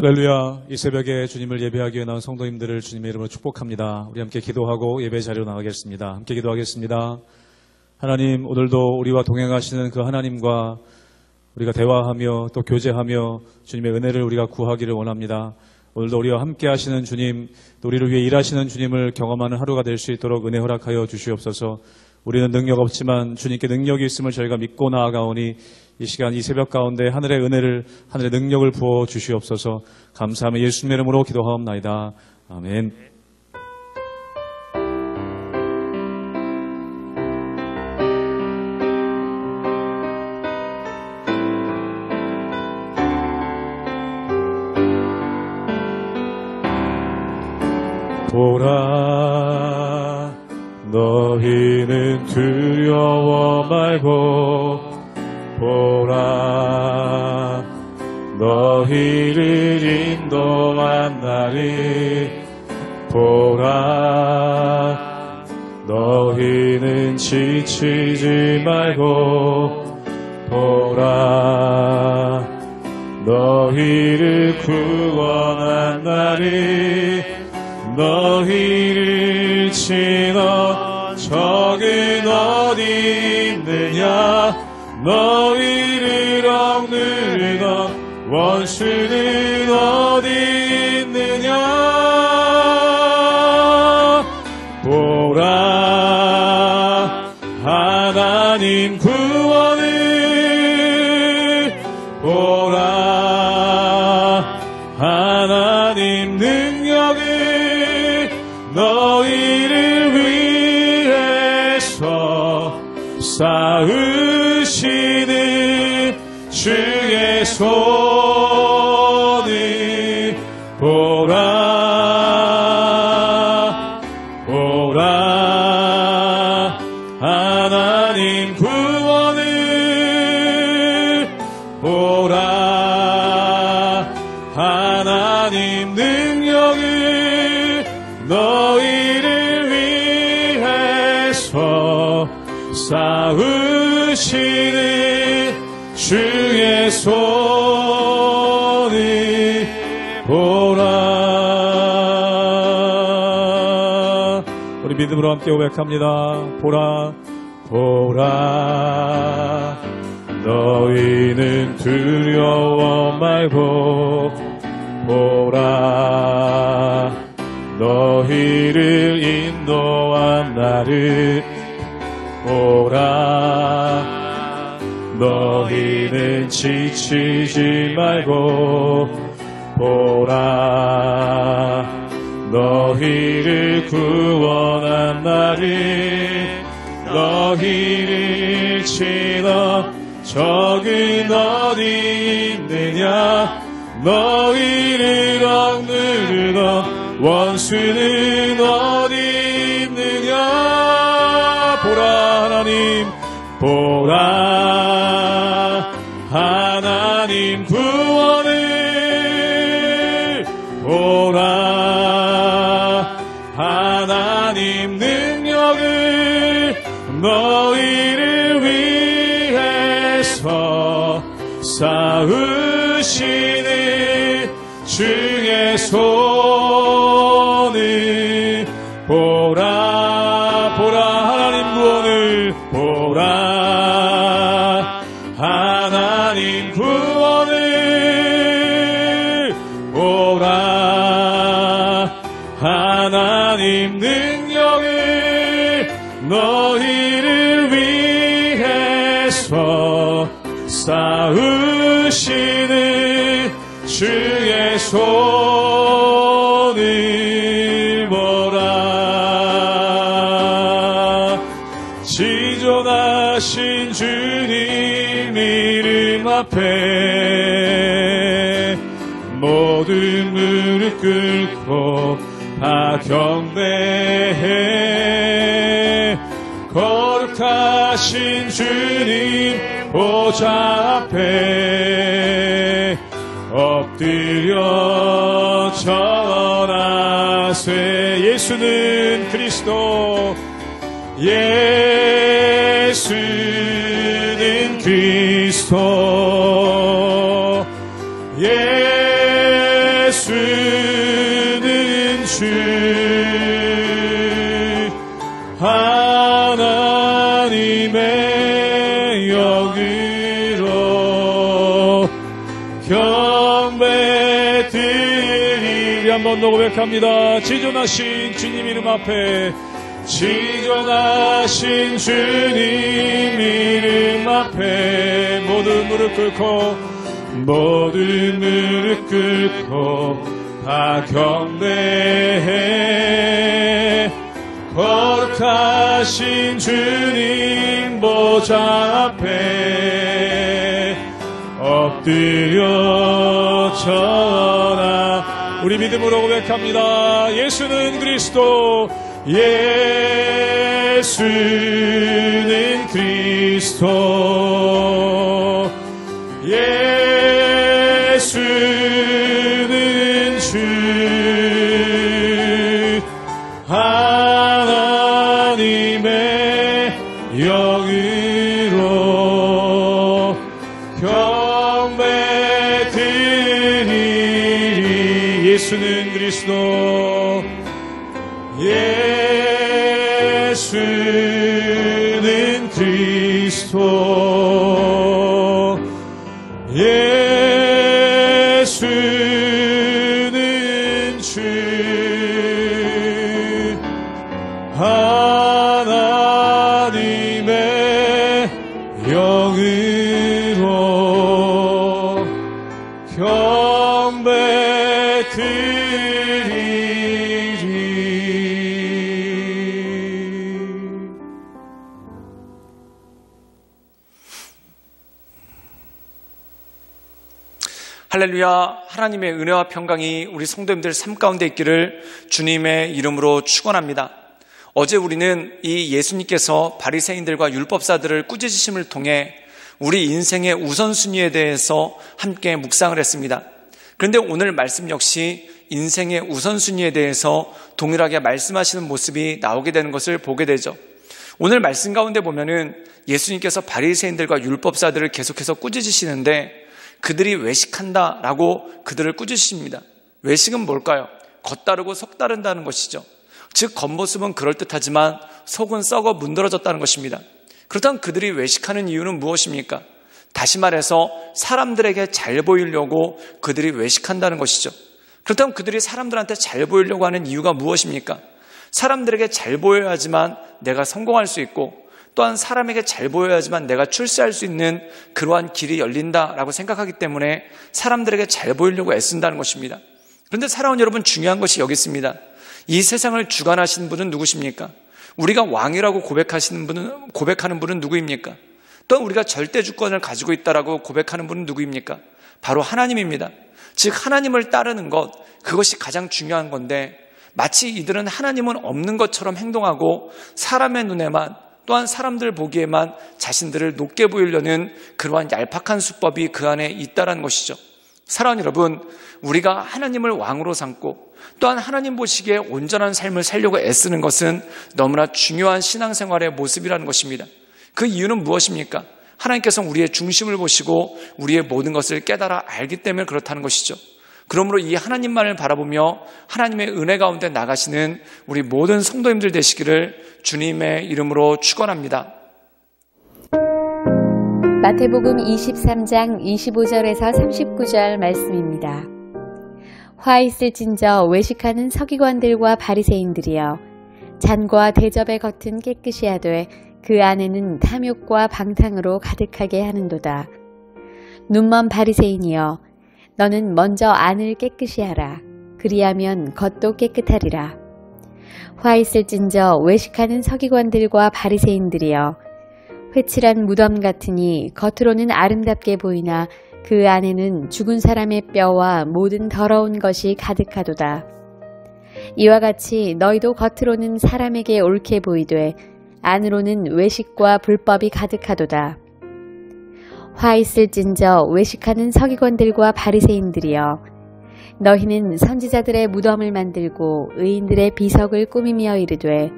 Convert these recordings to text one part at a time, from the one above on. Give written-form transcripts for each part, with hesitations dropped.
할렐루야. 이 새벽에 주님을 예배하기 위해 나온 성도님들을 주님의 이름으로 축복합니다. 우리 함께 기도하고 예배 자리로 나가겠습니다. 함께 기도하겠습니다. 하나님, 오늘도 우리와 동행하시는 그 하나님과 우리가 대화하며 또 교제하며 주님의 은혜를 우리가 구하기를 원합니다. 오늘도 우리와 함께 하시는 주님, 또 우리를 위해 일하시는 주님을 경험하는 하루가 될 수 있도록 은혜 허락하여 주시옵소서. 우리는 능력 없지만 주님께 능력이 있음을 저희가 믿고 나아가오니 이 시간 이 새벽 가운데 하늘의 은혜를, 하늘의 능력을 부어 주시옵소서. 감사하며 예수님의 이름으로 기도하옵나이다. 아멘. 보라, 너희는 두려워 말고 보라, 너희를 인도한 나를 보라, 너희는 지치지 말고 보라, 너희를 구원한 나를 너희를 치러 적은 어디 있느냐 너희를 억누르던 원수는 어디 있느냐 보라 하나님 구원을 보라 하나님 능력을 너희를 위해서 쌓으시는 주의 손을 보라 보라 하나님 구원을 보라 하나님 능력을 너희를 위해서 쌓으시는 주의 손을 보라. 우리 믿음으로 함께 고백합니다. 보라 보라 너희는 두려워 말고 보라 너희를 인도한 나를 보라 너희는 지치지 말고 보라 너희를 구원한 나를 너희를 치러 적은 어디 있느냐 너희를 억누르던 원수는 어디 있느냐 보라 하나님 보라 하나님 구원을 보라 하나님 능력을 너희를 위해서 쌓으시는 주의 손을 보라 보라 하나님 구원을 보라 하나님 구원을 보라 하나님 능력을 너희를 위해서 쌓으시는 주의 손을 보라 지존하신 주님 이름 앞에 모든 무릎 꿇고 다 경배해 거룩하신 주님 보좌 앞에 엎드려 절하세 예수는 그리스도 예수는 그리스도 예수는 번 더 고백합니다. 지존하신 주님 이름 앞에, 지존하신 주님 이름 앞에 모든 무릎 꿇고 다 경배해. 거룩하신 주님 보좌 앞에 엎드려 전하. 우리 믿음으로 고백합니다. 예수는 그리스도, 예수는 그리스도, 예수는 주, 하나님의 영으로 경배드리리. 예수는 그리스도, 예수는 그리스도, 예수는 주, 하나님의 영으로 경배드리리. 할렐루야. 하나님의 은혜와 평강이 우리 성도님들 삶 가운데 있기를 주님의 이름으로 축원합니다. 어제 우리는 이 예수님께서 바리새인들과 율법사들을 꾸짖으심을 통해 우리 인생의 우선순위에 대해서 함께 묵상을 했습니다. 그런데 오늘 말씀 역시 인생의 우선순위에 대해서 동일하게 말씀하시는 모습이 나오게 되는 것을 보게 되죠. 오늘 말씀 가운데 보면은 예수님께서 바리새인들과 율법사들을 계속해서 꾸짖으시는데 그들이 외식한다라고 그들을 꾸짖으십니다. 외식은 뭘까요? 겉다르고 속다른다는 것이죠. 즉 겉모습은 그럴듯하지만 속은 썩어 문드러졌다는 것입니다. 그렇다면 그들이 외식하는 이유는 무엇입니까? 다시 말해서 사람들에게 잘 보이려고 그들이 외식한다는 것이죠. 그렇다면 그들이 사람들한테 잘 보이려고 하는 이유가 무엇입니까? 사람들에게 잘 보여야지만 내가 성공할 수 있고 또한 사람에게 잘 보여야지만 내가 출세할 수 있는 그러한 길이 열린다라고 생각하기 때문에 사람들에게 잘 보이려고 애쓴다는 것입니다. 그런데 사랑하는 여러분, 중요한 것이 여기 있습니다. 이 세상을 주관하시는 분은 누구십니까? 우리가 왕이라고 고백하는 분은 누구입니까? 또한 우리가 절대 주권을 가지고 있다라고 고백하는 분은 누구입니까? 바로 하나님입니다. 즉 하나님을 따르는 것, 그것이 가장 중요한 건데 마치 이들은 하나님은 없는 것처럼 행동하고 사람의 눈에만 또한 사람들 보기에만 자신들을 높게 보이려는 그러한 얄팍한 수법이 그 안에 있다는 것이죠. 사랑하는 여러분, 우리가 하나님을 왕으로 삼고 또한 하나님 보시기에 온전한 삶을 살려고 애쓰는 것은 너무나 중요한 신앙생활의 모습이라는 것입니다. 그 이유는 무엇입니까? 하나님께서는 우리의 중심을 보시고 우리의 모든 것을 깨달아 알기 때문에 그렇다는 것이죠. 그러므로 이 하나님만을 바라보며 하나님의 은혜 가운데 나가시는 우리 모든 성도님들 되시기를 주님의 이름으로 축원합니다. 마태복음 23장 25절에서 39절 말씀입니다. 화 있을진저 외식하는 서기관들과 바리새인들이여, 잔과 대접의 겉은 깨끗이 하되 그 안에는 탐욕과 방탕으로 가득하게 하는도다. 눈먼 바리새인이여, 너는 먼저 안을 깨끗이 하라. 그리하면 겉도 깨끗하리라. 화 있을진저 외식하는 서기관들과 바리새인들이여, 회칠한 무덤 같으니 겉으로는 아름답게 보이나 그 안에는 죽은 사람의 뼈와 모든 더러운 것이 가득하도다. 이와 같이 너희도 겉으로는 사람에게 옳게 보이되 안으로는 외식과 불법이 가득하도다. 화 있을진저 외식하는 서기관들과 바리새인들이여, 너희는 선지자들의 무덤을 만들고 의인들의 비석을 꾸미며 이르되,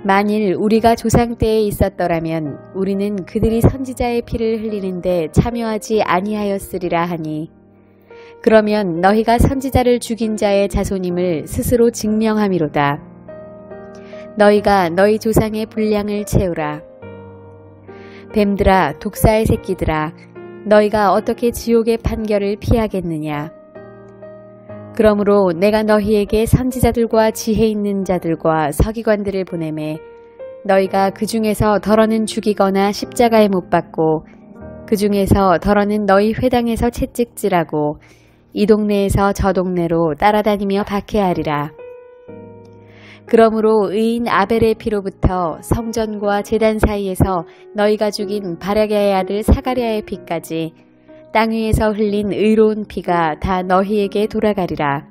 만일 우리가 조상 때에 있었더라면 우리는 그들이 선지자의 피를 흘리는데 참여하지 아니하였으리라 하니, 그러면 너희가 선지자를 죽인 자의 자손임을 스스로 증명함이로다. 너희가 너희 조상의 분량을 채우라. 뱀들아, 독사의 새끼들아, 너희가 어떻게 지옥의 판결을 피하겠느냐? 그러므로 내가 너희에게 선지자들과 지혜 있는 자들과 서기관들을 보내매 너희가 그 중에서 더러는 죽이거나 십자가에 못 박고 그 중에서 더러는 너희 회당에서 채찍질하고 이 동네에서 저 동네로 따라다니며 박해하리라. 그러므로 의인 아벨의 피로부터 성전과 제단 사이에서 너희가 죽인 바라게의 아들 사가랴의 피까지 땅 위에서 흘린 의로운 피가 다 너희에게 돌아가리라.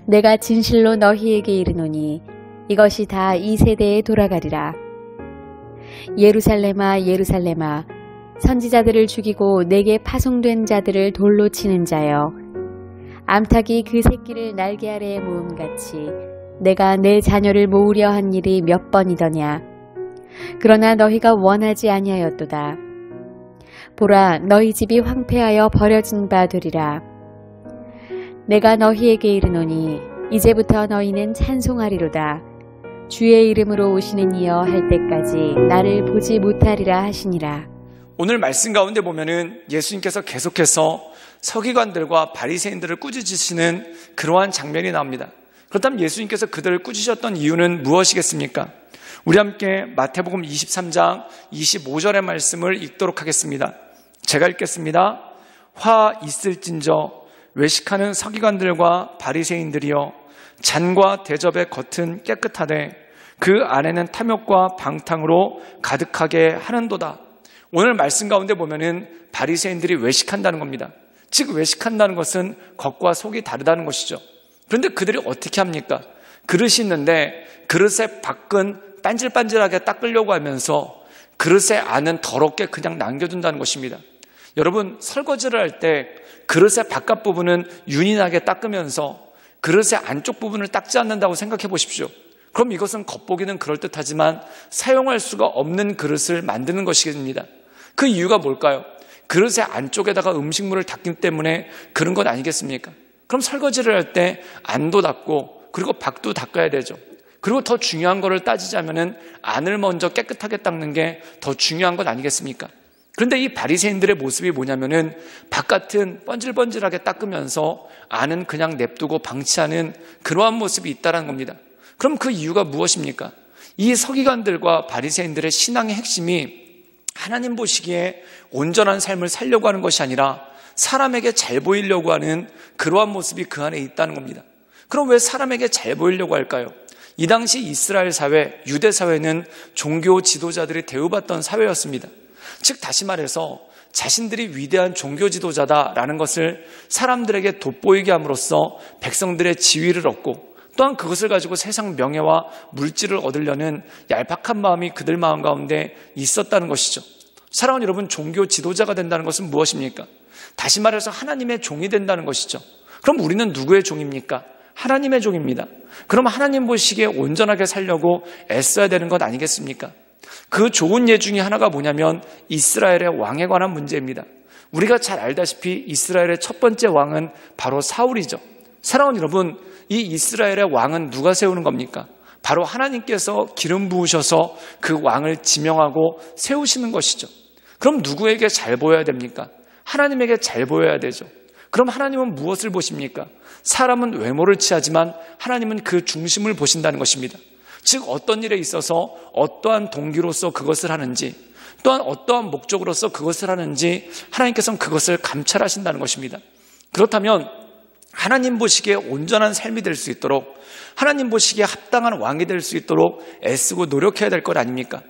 내가 진실로 너희에게 이르노니 이것이 다 이 세대에 돌아가리라. 예루살렘아 예루살렘아 선지자들을 죽이고 내게 파송된 자들을 돌로 치는 자여, 암탉이 그 새끼를 날개 아래에 모음같이 내가 내 자녀를 모으려 한 일이 몇 번이더냐. 그러나 너희가 원하지 아니하였도다. 보라, 너희 집이 황폐하여 버려진 바 되리라. 내가 너희에게 이르노니 이제부터 너희는 찬송하리로다. 주의 이름으로 오시는 이여 할 때까지 나를 보지 못하리라 하시니라. 오늘 말씀 가운데 보면은 예수님께서 계속해서 서기관들과 바리새인들을 꾸짖으시는 그러한 장면이 나옵니다. 그렇다면 예수님께서 그들을 꾸짖으셨던 이유는 무엇이겠습니까? 우리 함께 마태복음 23장 25절의 말씀을 읽도록 하겠습니다. 제가 읽겠습니다. 화 있을진저 외식하는 서기관들과 바리새인들이여, 잔과 대접의 겉은 깨끗하되 그 안에는 탐욕과 방탕으로 가득하게 하는도다. 오늘 말씀 가운데 보면은 바리새인들이 외식한다는 겁니다. 즉 외식한다는 것은 겉과 속이 다르다는 것이죠. 그런데 그들이 어떻게 합니까? 그릇이 있는데 그릇의 밖은 반질반질하게 닦으려고 하면서 그릇의 안은 더럽게 그냥 남겨둔다는 것입니다. 여러분, 설거지를 할 때 그릇의 바깥 부분은 윤이 나게 닦으면서 그릇의 안쪽 부분을 닦지 않는다고 생각해 보십시오. 그럼 이것은 겉보기는 그럴듯하지만 사용할 수가 없는 그릇을 만드는 것입니다. 그 이유가 뭘까요? 그릇의 안쪽에다가 음식물을 닦기 때문에 그런 것 아니겠습니까? 그럼 설거지를 할 때 안도 닦고 그리고 밖도 닦아야 되죠. 그리고 더 중요한 거를 따지자면은 안을 먼저 깨끗하게 닦는 게 더 중요한 것 아니겠습니까? 그런데 이 바리새인들의 모습이 뭐냐면은 바깥은 번질번질하게 닦으면서 안은 그냥 냅두고 방치하는 그러한 모습이 있다는 겁니다. 그럼 그 이유가 무엇입니까? 이 서기관들과 바리새인들의 신앙의 핵심이 하나님 보시기에 온전한 삶을 살려고 하는 것이 아니라 사람에게 잘 보이려고 하는 그러한 모습이 그 안에 있다는 겁니다. 그럼 왜 사람에게 잘 보이려고 할까요? 이 당시 이스라엘 사회, 유대 사회는 종교 지도자들이 대우받던 사회였습니다. 즉 다시 말해서 자신들이 위대한 종교 지도자다라는 것을 사람들에게 돋보이게 함으로써 백성들의 지위를 얻고 또한 그것을 가지고 세상 명예와 물질을 얻으려는 얄팍한 마음이 그들 마음 가운데 있었다는 것이죠. 사랑하는 여러분, 종교 지도자가 된다는 것은 무엇입니까? 다시 말해서 하나님의 종이 된다는 것이죠. 그럼 우리는 누구의 종입니까? 하나님의 종입니다. 그럼 하나님 보시기에 온전하게 살려고 애써야 되는 것 아니겠습니까? 그 좋은 예 중에 하나가 뭐냐면 이스라엘의 왕에 관한 문제입니다. 우리가 잘 알다시피 이스라엘의 첫 번째 왕은 바로 사울이죠. 사랑하는 여러분, 이 이스라엘의 왕은 누가 세우는 겁니까? 바로 하나님께서 기름 부으셔서 그 왕을 지명하고 세우시는 것이죠. 그럼 누구에게 잘 보여야 됩니까? 하나님에게 잘 보여야 되죠. 그럼 하나님은 무엇을 보십니까? 사람은 외모를 취하지만 하나님은 그 중심을 보신다는 것입니다. 즉 어떤 일에 있어서 어떠한 동기로서 그것을 하는지, 또한 어떠한 목적으로서 그것을 하는지 하나님께서는 그것을 감찰하신다는 것입니다. 그렇다면 하나님 보시기에 온전한 삶이 될 수 있도록, 하나님 보시기에 합당한 왕이 될 수 있도록 애쓰고 노력해야 될 것 아닙니까?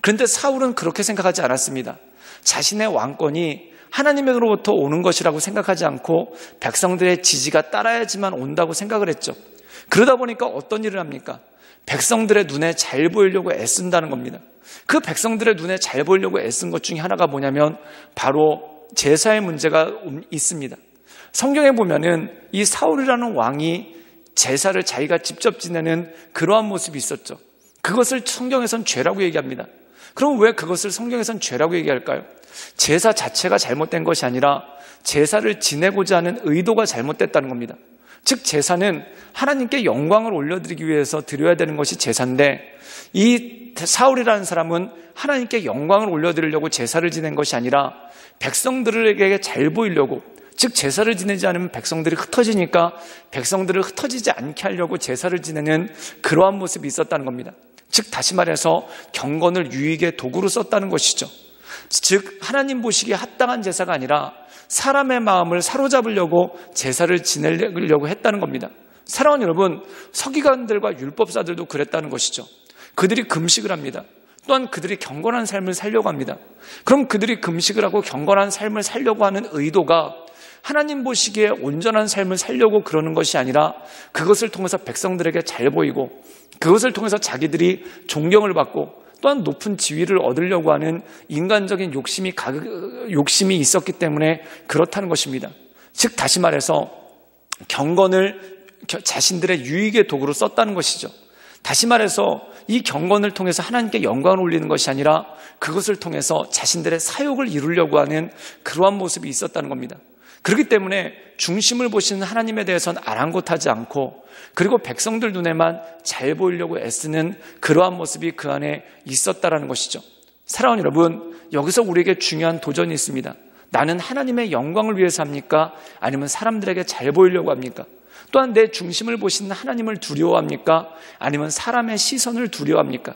그런데 사울은 그렇게 생각하지 않았습니다. 자신의 왕권이 하나님으로부터 오는 것이라고 생각하지 않고 백성들의 지지가 따라야지만 온다고 생각을 했죠. 그러다 보니까 어떤 일을 합니까? 백성들의 눈에 잘 보이려고 애쓴다는 겁니다. 그 백성들의 눈에 잘 보이려고 애쓴 것 중에 하나가 뭐냐면 바로 제사의 문제가 있습니다. 성경에 보면은 이 사울이라는 왕이 제사를 자기가 직접 지내는 그러한 모습이 있었죠. 그것을 성경에선 죄라고 얘기합니다. 그럼 왜 그것을 성경에선 죄라고 얘기할까요? 제사 자체가 잘못된 것이 아니라 제사를 지내고자 하는 의도가 잘못됐다는 겁니다. 즉 제사는 하나님께 영광을 올려드리기 위해서 드려야 되는 것이 제사인데, 이 사울이라는 사람은 하나님께 영광을 올려드리려고 제사를 지낸 것이 아니라 백성들에게 잘 보이려고, 즉 제사를 지내지 않으면 백성들이 흩어지니까 백성들을 흩어지지 않게 하려고 제사를 지내는 그러한 모습이 있었다는 겁니다. 즉 다시 말해서 경건을 유익의 도구로 썼다는 것이죠. 즉 하나님 보시기에 합당한 제사가 아니라 사람의 마음을 사로잡으려고 제사를 지내려고 했다는 겁니다. 사랑하는 여러분, 서기관들과 율법사들도 그랬다는 것이죠. 그들이 금식을 합니다. 또한 그들이 경건한 삶을 살려고 합니다. 그럼 그들이 금식을 하고 경건한 삶을 살려고 하는 의도가 하나님 보시기에 온전한 삶을 살려고 그러는 것이 아니라 그것을 통해서 백성들에게 잘 보이고 그것을 통해서 자기들이 존경을 받고 또한 높은 지위를 얻으려고 하는 인간적인 욕심이 있었기 때문에 그렇다는 것입니다. 즉 다시 말해서 경건을 자신들의 유익의 도구로 썼다는 것이죠. 다시 말해서 이 경건을 통해서 하나님께 영광을 올리는 것이 아니라 그것을 통해서 자신들의 사욕을 이루려고 하는 그러한 모습이 있었다는 겁니다. 그렇기 때문에 중심을 보시는 하나님에 대해서는 아랑곳하지 않고 그리고 백성들 눈에만 잘 보이려고 애쓰는 그러한 모습이 그 안에 있었다라는 것이죠. 사랑하는 여러분, 여기서 우리에게 중요한 도전이 있습니다. 나는 하나님의 영광을 위해서 합니까? 아니면 사람들에게 잘 보이려고 합니까? 또한 내 중심을 보시는 하나님을 두려워합니까? 아니면 사람의 시선을 두려워합니까?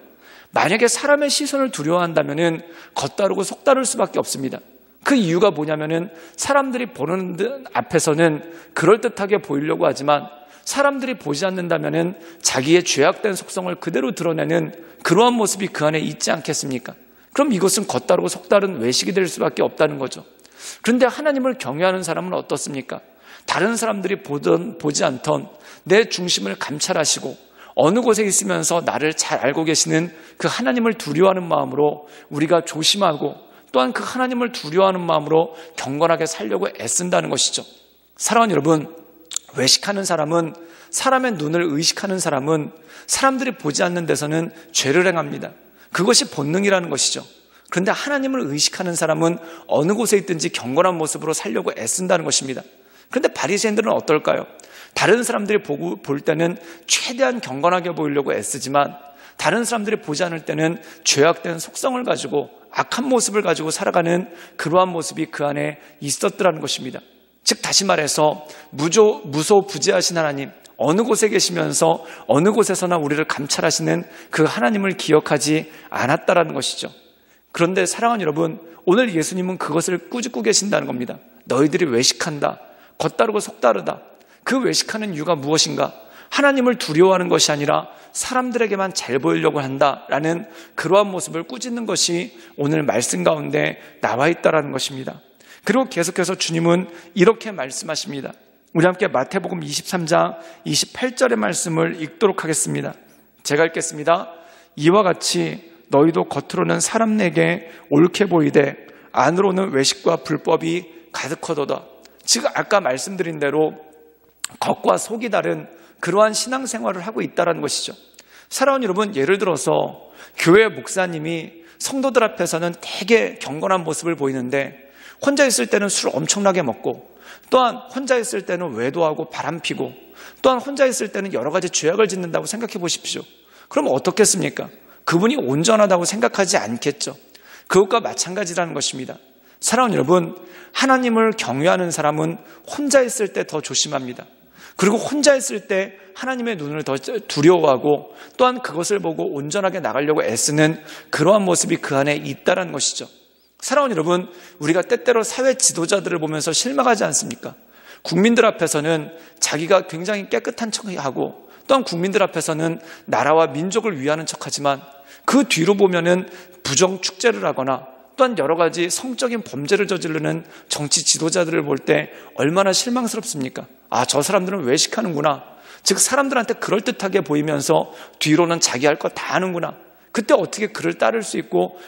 만약에 사람의 시선을 두려워한다면 겉다르고 속다를 수밖에 없습니다. 그 이유가 뭐냐면은 사람들이 보는 앞에서는 그럴듯하게 보이려고 하지만 사람들이 보지 않는다면은 자기의 죄악된 속성을 그대로 드러내는 그러한 모습이 그 안에 있지 않겠습니까? 그럼 이것은 겉다르고 속다른 외식이 될 수밖에 없다는 거죠. 그런데 하나님을 경외하는 사람은 어떻습니까? 다른 사람들이 보지 않던 내 중심을 감찰하시고 어느 곳에 있으면서 나를 잘 알고 계시는 그 하나님을 두려워하는 마음으로 우리가 조심하고 또한 그 하나님을 두려워하는 마음으로 경건하게 살려고 애쓴다는 것이죠. 사랑하는 여러분, 외식하는 사람은 사람의 눈을 의식하는 사람은 사람들이 보지 않는 데서는 죄를 행합니다. 그것이 본능이라는 것이죠. 그런데 하나님을 의식하는 사람은 어느 곳에 있든지 경건한 모습으로 살려고 애쓴다는 것입니다. 그런데 바리새인들은 어떨까요? 다른 사람들이 볼 때는 최대한 경건하게 보이려고 애쓰지만 다른 사람들이 보지 않을 때는 죄악된 속성을 가지고 악한 모습을 가지고 살아가는 그러한 모습이 그 안에 있었더라는 것입니다. 즉 다시 말해서 무소부지하신 하나님, 어느 곳에 계시면서 어느 곳에서나 우리를 감찰하시는 그 하나님을 기억하지 않았다라는 것이죠. 그런데 사랑하는 여러분, 오늘 예수님은 그것을 꾸짖고 계신다는 겁니다. 너희들이 외식한다, 겉다르고 속다르다. 그 외식하는 이유가 무엇인가? 하나님을 두려워하는 것이 아니라 사람들에게만 잘 보이려고 한다라는 그러한 모습을 꾸짖는 것이 오늘 말씀 가운데 나와 있다라는 것입니다. 그리고 계속해서 주님은 이렇게 말씀하십니다. 우리 함께 마태복음 23장 28절의 말씀을 읽도록 하겠습니다. 제가 읽겠습니다. 이와 같이 너희도 겉으로는 사람 내게 옳게 보이되 안으로는 외식과 불법이 가득하도다. 즉 아까 말씀드린 대로 겉과 속이 다른 그러한 신앙생활을 하고 있다는 것이죠. 사랑하는 여러분, 예를 들어서 교회 목사님이 성도들 앞에서는 되게 경건한 모습을 보이는데 혼자 있을 때는 술 엄청나게 먹고 또한 혼자 있을 때는 외도하고 바람피고 또한 혼자 있을 때는 여러 가지 죄악을 짓는다고 생각해 보십시오. 그럼 어떻겠습니까? 그분이 온전하다고 생각하지 않겠죠. 그것과 마찬가지라는 것입니다. 사랑하는 여러분, 하나님을 경외하는 사람은 혼자 있을 때 더 조심합니다. 그리고 혼자 있을 때 하나님의 눈을 더 두려워하고 또한 그것을 보고 온전하게 나가려고 애쓰는 그러한 모습이 그 안에 있다는 것이죠. 사랑하는 여러분, 우리가 때때로 사회 지도자들을 보면서 실망하지 않습니까? 국민들 앞에서는 자기가 굉장히 깨끗한 척하고 또한 국민들 앞에서는 나라와 민족을 위하는 척하지만 그 뒤로 보면은 부정 축제를 하거나 또한 여러 가지 성적인 범죄를 저지르는 정치 지도자들을 볼 때 얼마나 실망스럽습니까? 아, 저 사람들은 외식하는구나. 즉 사람들한테 그럴듯하게 보이면서 뒤로는 자기 할 거 다 하는구나. 그때 어떻게 그를 따를 수 있고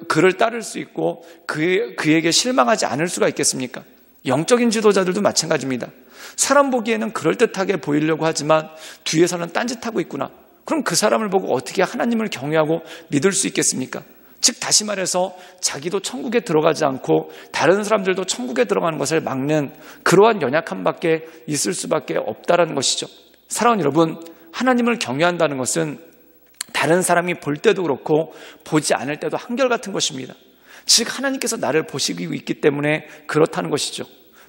그를 따를 수 있고 그에게 실망하지 않을 수가 있겠습니까? 영적인 지도자들도 마찬가지입니다. 사람 보기에는 그럴듯하게 보이려고 하지만 뒤에서는 딴짓하고 있구나. 그럼 그 사람을 보고 어떻게 하나님을 경외하고 믿을 수 있겠습니까? 즉 다시 말해서 자기도 천국에 들어가지 않고 다른 사람들도 천국에 들어가는 것을 막는 그러한 연약함밖에 있을 수밖에 없다는 것이죠. 사랑하는 여러분, 하나님을 경외한다는 것은 다른 사람이 볼 때도 그렇고 보지 않을 때도 한결같은 것입니다. 즉 하나님께서 나를 보시고 있기 때문에 그렇다는 것이죠.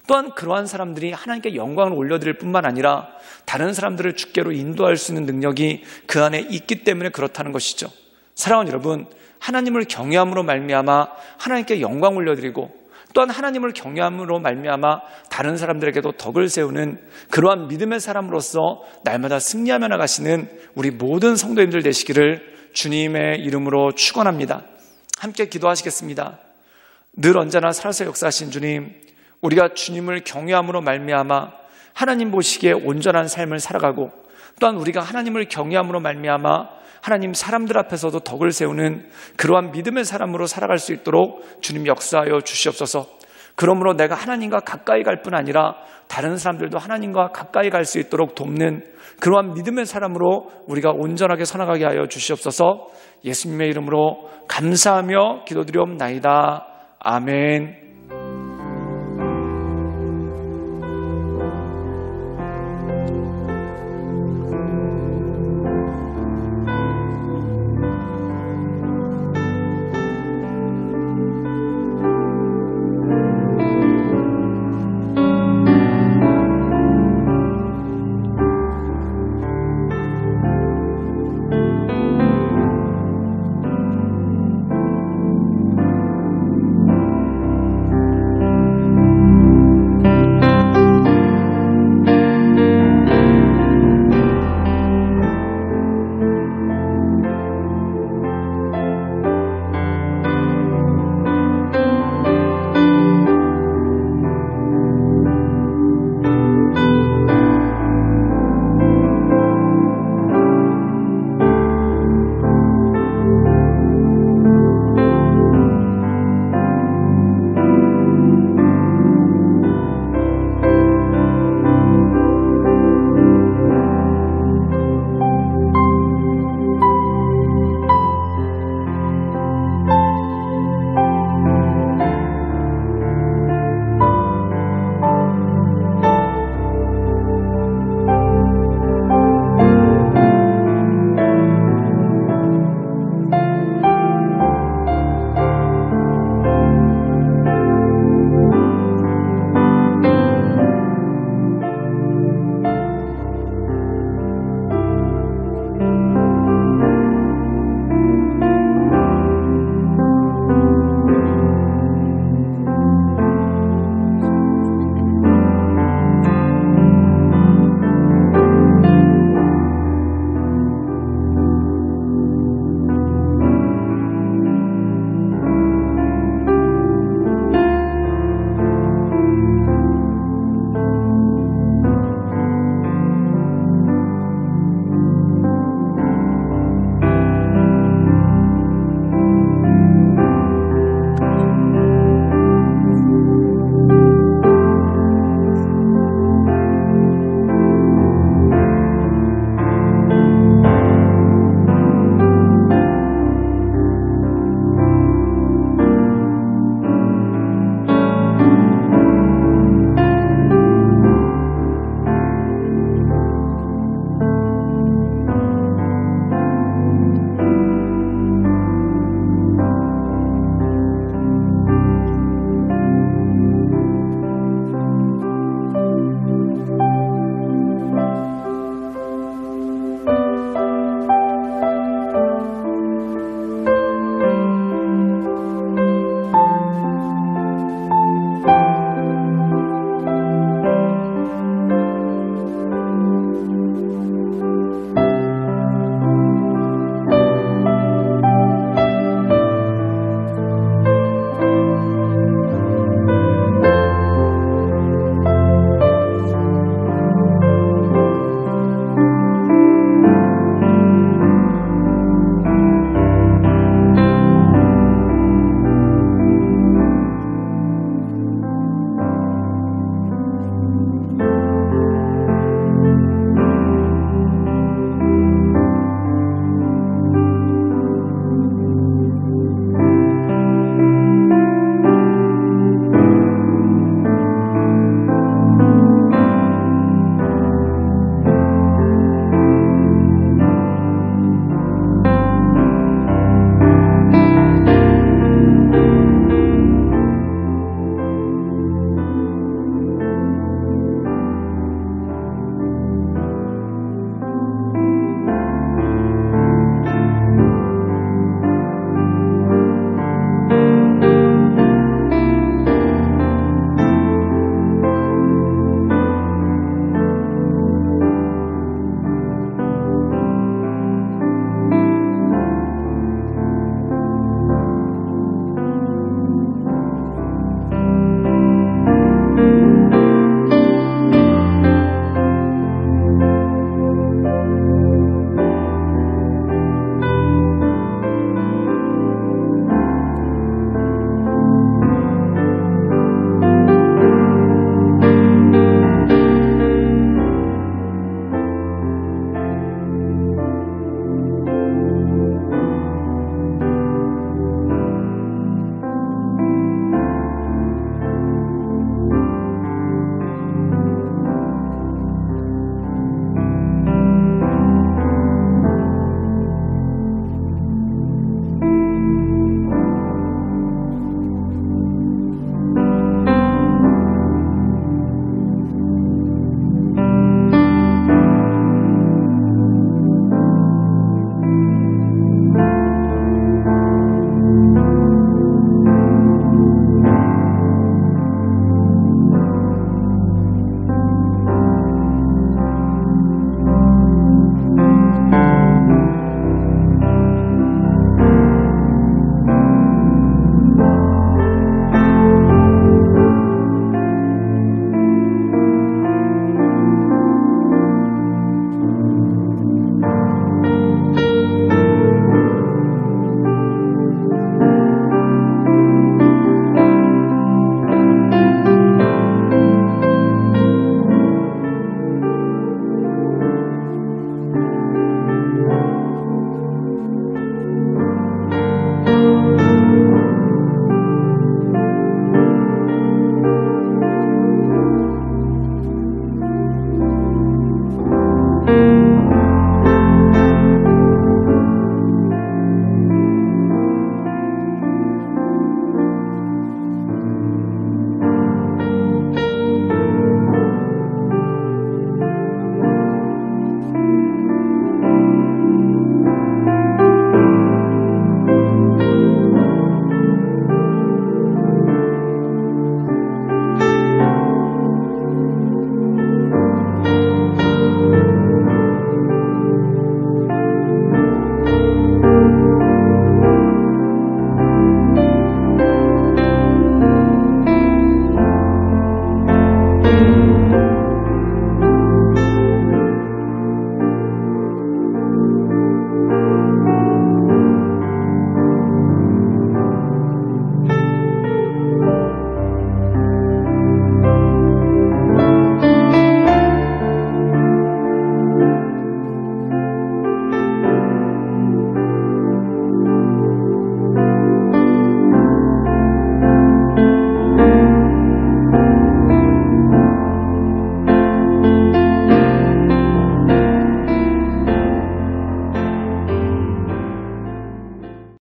또한 그러한 사람들이 하나님께 영광을 올려드릴 뿐만 아니라 다른 사람들을 주께로 인도할 수 있는 능력이 그 안에 있기 때문에 그렇다는 것이죠. 사랑하는 여러분, 하나님을 경외함으로 말미암아 하나님께 영광 올려드리고 또한 하나님을 경외함으로 말미암아 다른 사람들에게도 덕을 세우는 그러한 믿음의 사람으로서 날마다 승리하며 나가시는 우리 모든 성도님들 되시기를 주님의 이름으로 축원합니다. 함께 기도하시겠습니다. 늘 언제나 살아서 역사하신 주님, 우리가 주님을 경외함으로 말미암아 하나님 보시기에 온전한 삶을 살아가고 또한 우리가 하나님을 경외함으로 말미암아 하나님 사람들 앞에서도 덕을 세우는 그러한 믿음의 사람으로 살아갈 수 있도록 주님 역사하여 주시옵소서. 그러므로 내가 하나님과 가까이 갈 뿐 아니라 다른 사람들도 하나님과 가까이 갈 수 있도록 돕는 그러한 믿음의 사람으로 우리가 온전하게 살아가게 하여 주시옵소서. 예수님의 이름으로 감사하며 기도드리옵나이다. 아멘.